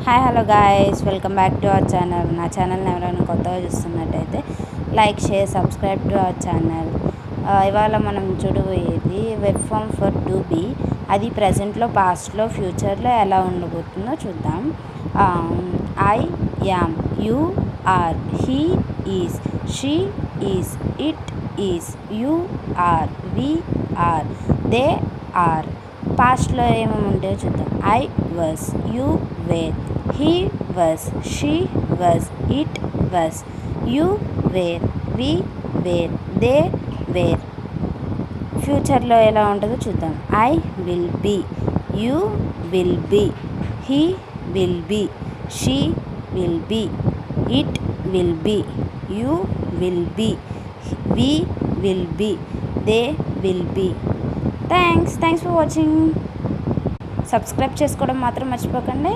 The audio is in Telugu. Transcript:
Hi hello guys, welcome back to our channel. నా ఛానల్ని ఎవరైనా కొత్తగా చూస్తున్నట్టయితే like share subscribe to our channel. ఇవాళ మనం చూడబోయేది verb form for to be. అది ప్రజెంట్లో, పాస్ట్లో, ఫ్యూచర్లో ఎలా ఉండబోతుందో చూద్దాం. I am, you are, he is, she is, it is, you are, we are, they are. పాస్ట్లో ఏమేమి ఉంటాయో చూద్దాం. I was, you were, he was, she was, it was, you were, we were, they were. ఫ్యూచర్లో ఎలా ఉంటుందో చూద్దాం. I will be, you will be, he will be, she will be, it will be, you will be, we will be, they will be. Thanks for watching. Subscribe చేసుకోవడం మాత్రం మర్చిపోకండి.